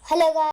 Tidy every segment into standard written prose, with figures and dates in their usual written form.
Hello guys.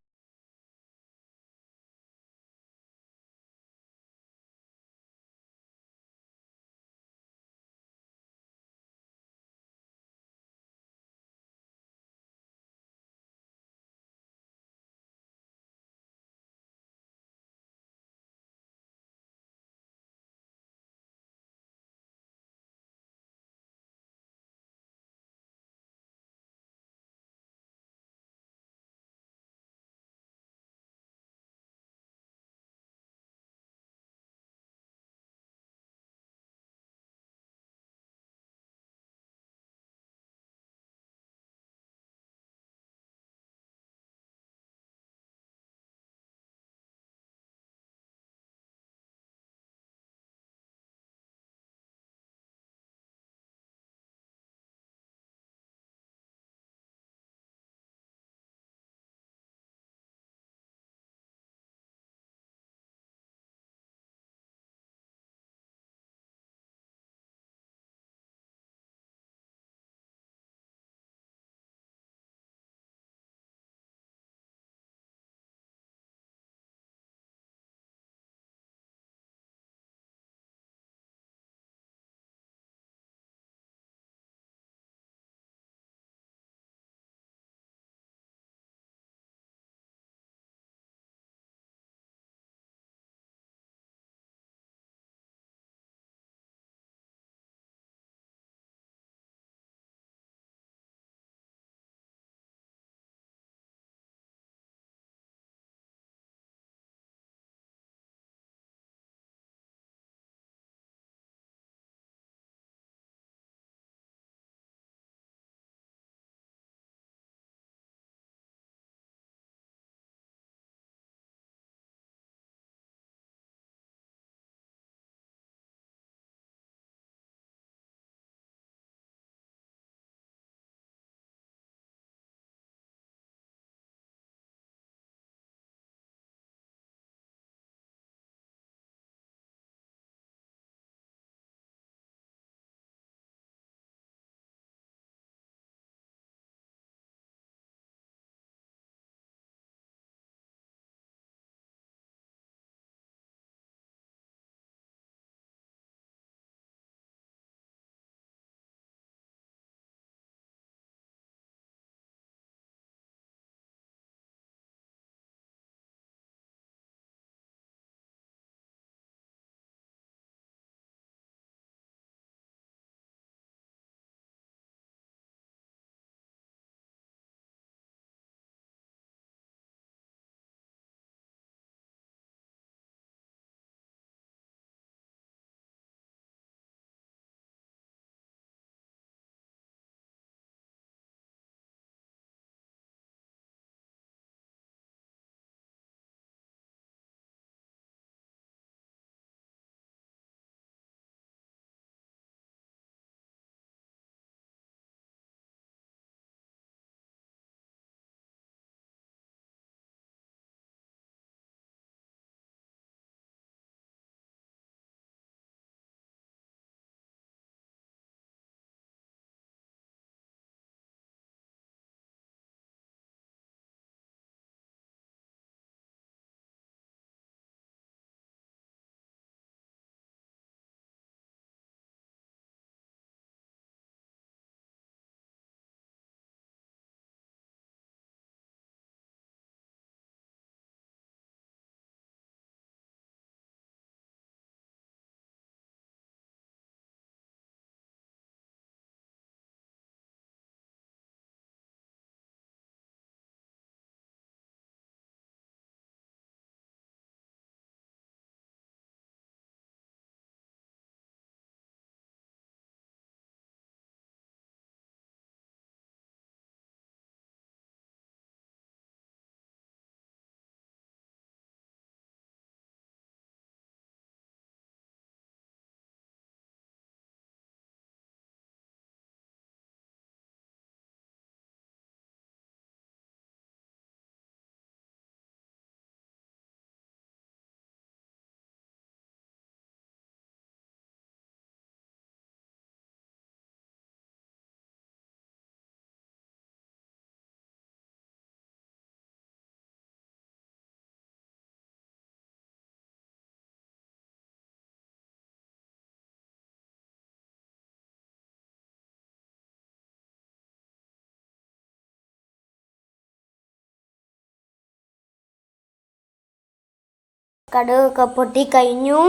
കടുകൊക്കെ പൊട്ടി കഴിഞ്ഞു.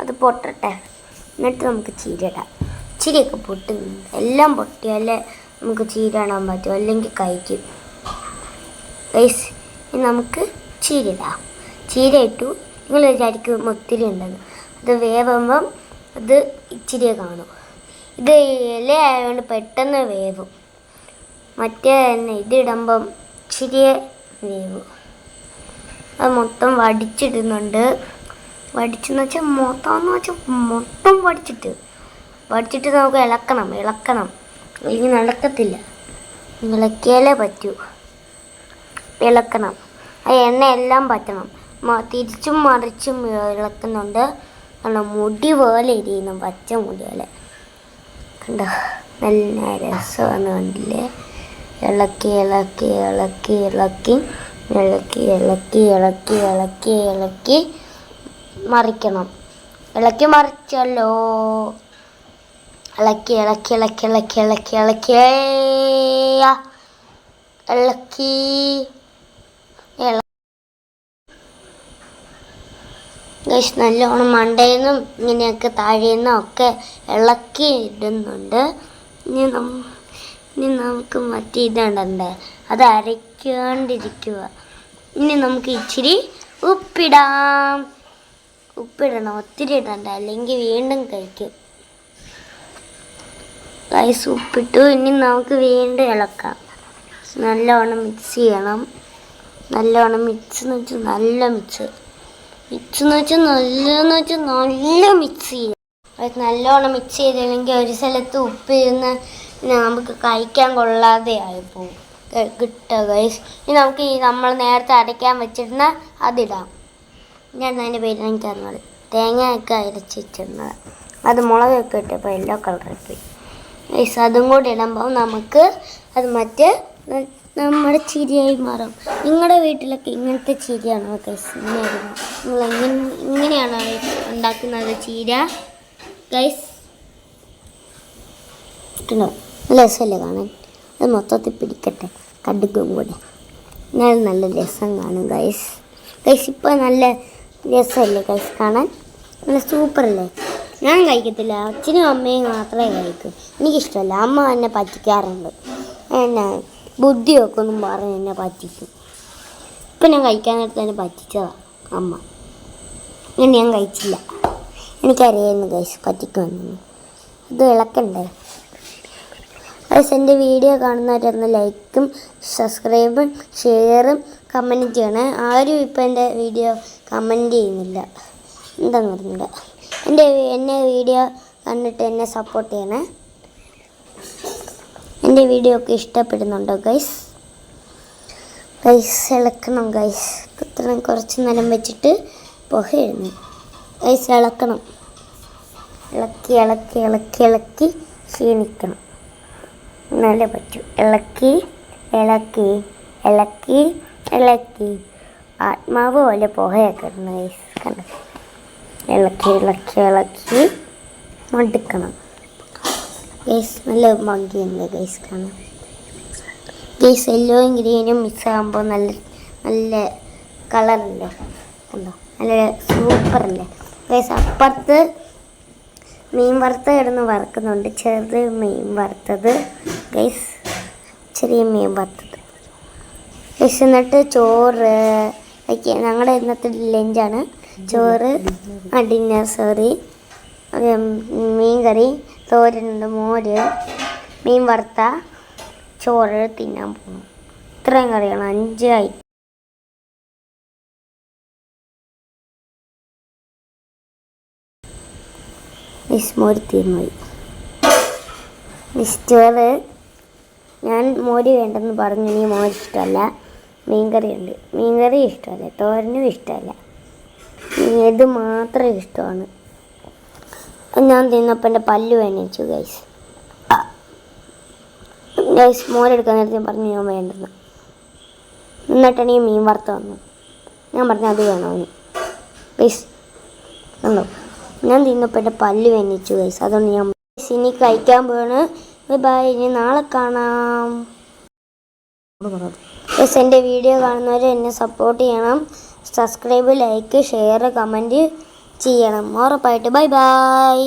അത് പൊട്ടട്ടെ, എന്നിട്ട് നമുക്ക് ചീര ഇടാം. ചിരിയൊക്കെ പൊട്ടുന്നു, എല്ലാം പൊട്ടിയാലേ നമുക്ക് ചീര ഇടാൻ പറ്റും, അല്ലെങ്കിൽ കഴിക്കും. ഗൈസ്, ഇനി നമുക്ക് ചീര ഇടാം. ചീര ഇട്ടു. നിങ്ങൾ വിചാരിക്കും ഒത്തിരി ഉണ്ടെന്ന്. അത് വേവുമ്പം അത് ഇച്ചിരിയെ കാണും. ഇത് ഇല ആയതുകൊണ്ട് പെട്ടെന്ന് വേവും. മറ്റേ തന്നെ ഇതിടുമ്പം ഇച്ചിരിയെ വേവും. അത് മൊത്തം വടിച്ചിടുന്നുണ്ട്. വടിച്ചെന്ന് വെച്ചാൽ മൊത്തം വടിച്ചിട്ട് നമുക്ക് ഇളക്കണം. അല്ലെങ്കിൽ നടക്കത്തില്ല. ഇളക്കിയാലേ പറ്റൂ. ഇളക്കണം. ആ എണ്ണ എല്ലാം പറ്റണം. തിരിച്ചും മറിച്ചും ഇളക്കുന്നുണ്ട്. കാരണം മുടി പോലെ ഇരിക്കുന്നു, പച്ച മുടി പോലെ. കണ്ടോ, നല്ല രസമാണ്. കണ്ടില്ലേ? ഇളക്കി മറിക്കണം. ഇളക്കി മറിച്ചല്ലോ. ഇളക്കി നല്ലോണം മണ്ടയിൽനിന്നും ഇങ്ങനെയൊക്കെ താഴേന്നും ഒക്കെ ഇളക്കി ഇടുന്നുണ്ട്. ഇനി നമുക്ക് മറ്റേ ഇതുണ്ടേ, അത് അരയ്ക്കാണ്ടിരിക്കുക. ഇനി നമുക്ക് ഇച്ചിരി ഉപ്പിടണം. ഒത്തിരി ഇടണ്ട, അല്ലെങ്കിൽ വീണ്ടും കഴിക്കും. റൈസ് ഉപ്പിട്ടു. ഇനി നമുക്ക് വീണ്ടും ഇളക്കാം. നല്ലോണം മിക്സ് ചെയ്യണം. നല്ലോണം മിക്സ് എന്ന് വെച്ചാൽ നല്ല മിക്സ് ചെയ്യും. നല്ലോണം മിക്സ് ചെയ്തില്ലെങ്കിൽ ഒരു സ്ഥലത്ത് ഉപ്പിരുന്ന് നമുക്ക് കഴിക്കാൻ കൊള്ളാതെ ആയിപ്പോവും. ഗൈസ്, ഇനി നമുക്ക് നമ്മൾ നേരത്തെ അരയ്ക്കാൻ വെച്ചിരുന്ന അതിടാം. ഞാൻ അതിൻ്റെ പേര് എനിക്ക് തന്നത് തേങ്ങയൊക്കെ അരച്ച് വെച്ചിരുന്നത്. അത് മുളകൊക്കെ ഇട്ടപ്പോൾ യെല്ലോ കളറായി. ഗൈസ്, അതും കൂടി ഇടുമ്പോൾ നമുക്ക് അത് മറ്റേ നമ്മുടെ ചീരയായി മാറും. നിങ്ങളുടെ വീട്ടിലൊക്കെ ഇങ്ങനത്തെ ചീരയാണോ ഗൈസ്? നിങ്ങൾ ഇങ്ങനെയാണോ ഉണ്ടാക്കുന്നത് ചീര ഗൈസ്? നല്ല രസമല്ലേ കാണാൻ? അത് മൊത്തത്തിൽ പിടിക്കട്ടെ, കടുക്കും കൂടെ. എന്നാൽ നല്ല രസം കാണും ഗൈസ്. ഇപ്പോൾ നല്ല രസമല്ലേ ഗൈസ് കാണാൻ? നല്ല സൂപ്പറല്ലേ? ഞാൻ കഴിക്കത്തില്ല, അച്ഛനും അമ്മയും മാത്രമേ കഴിക്കൂ. എനിക്കിഷ്ടമല്ല. അമ്മ എന്നെ പറ്റിക്കാറുണ്ട്. എന്നെ ബുദ്ധിയൊക്കെ ഒന്നും പറഞ്ഞ് എന്നെ പറ്റിക്കും. ഇപ്പം ഞാൻ കഴിക്കാൻ നേരത്തെ തന്നെ പറ്റിച്ചതാണ് അമ്മ. ഞാൻ കഴിച്ചില്ല. എനിക്കറിയായിരുന്നു ഗൈസ് പറ്റിക്കുമെന്ന്. ഇത് ഇളക്കണ്ടേ ഗൈസ്? എൻ്റെ വീഡിയോ കാണുന്നവരൊന്ന് ലൈക്കും സബ്സ്ക്രൈബും ഷെയറും കമൻറ്റ് ചെയ്യണേ. ആരും ഇപ്പം എൻ്റെ വീഡിയോ കമൻറ്റ് ചെയ്യുന്നില്ല, എന്താണെന്ന് പറഞ്ഞില്ല. എന്നെ വീഡിയോ കണ്ടിട്ട് എന്നെ സപ്പോർട്ട് ചെയ്യണേ. എൻ്റെ വീഡിയോ ഒക്കെ ഇഷ്ടപ്പെടുന്നുണ്ടോ ഗൈസ്? ഇളക്കണം ഗൈസ്. ഇത്രയും കുറച്ച് നേരം വെച്ചിട്ട് പുകയിടുന്നു ഗൈസ്. ഇളക്കണം. ഇളക്കി ക്ഷീണിക്കണം, എന്നാലേ പറ്റൂ. ഇളക്കി ആത്മാവ് പോലെ പുകയൊക്കെ ഇടുന്നു ഗൈസ്. കണ്ടോ? ഇളക്കി മടുക്കണം ഗൈസ്. നല്ല ഭംഗിയുണ്ട് ഗൈസ് കാണാൻ. ഗൈസ്, യെല്ലോയും ഗ്രീനും മിക്സ് ആകുമ്പോൾ നല്ല കളറല്ലേ? കണ്ടോ? നല്ല സൂപ്പറല്ലേ ഗൈസ്? അപ്പുറത്ത് മീൻ വറുത്തത് കിടന്ന് വറുക്കുന്നുണ്ട്. ചെറുത് മീൻ വറുത്തത് ഗൈസ്, ചെറിയ മീൻ വറുത്തത് ഗൈസ്. എന്നിട്ട് ചോറ് ഞങ്ങളുടെ ഇന്നത്തെ ലഞ്ചാണ്. ചോറ്, ഡിന്നർ, മീൻ കറി, തോരനുണ്ട്, മോര്, മീൻ വറുത്ത, ചോറ് തിന്നാൻ പോകുന്നു. ഇത്രയും കറിയാണ്, 5 ഐറ്റം. മോര് തീർന്നുപോയി. ചോറ് ഞാൻ മോര് വേണ്ടെന്ന് പറഞ്ഞു. ഇനി മോര് ഇഷ്ടമല്ല. മീൻകറിയുണ്ട്. മീൻകറി ഇഷ്ടമല്ല, തോരനും ഇഷ്ടമല്ല. ഇത് മാത്രം ഇഷ്ടമാണ്. ഞാൻ തിന്നപ്പോൾ എൻ്റെ പല്ല് വേദനിച്ചു ഗൈസ്. മോരെടുക്കാൻ നേരത്തെ ഞാൻ പറഞ്ഞു ഞാൻ വേണ്ടെന്ന്. എന്നിട്ടാണ് ഈ മീൻ വറുത്ത വന്നു. ഞാൻ പറഞ്ഞു അത് വേണമെന്ന് ഗൈസ്. കണ്ടോ? ഞാൻ തിന്നപ്പോൾ എൻ്റെ പല്ല് വേദനിച്ചു ഗൈസ്. അതുകൊണ്ട് ഞാൻ ഇനി കഴിക്കാൻ പോവാണ്. ബൈ. ഇനി നാളെ കാണാം. ഗൈസ് എൻ്റെ വീഡിയോ കാണുന്നവർ എന്നെ സപ്പോർട്ട് ചെയ്യണം. സബ്സ്ക്രൈബ്, ലൈക്ക്, ഷെയർ, കമൻറ്റ് ചെയ്യണം ഉറപ്പായിട്ട്. Bye bye.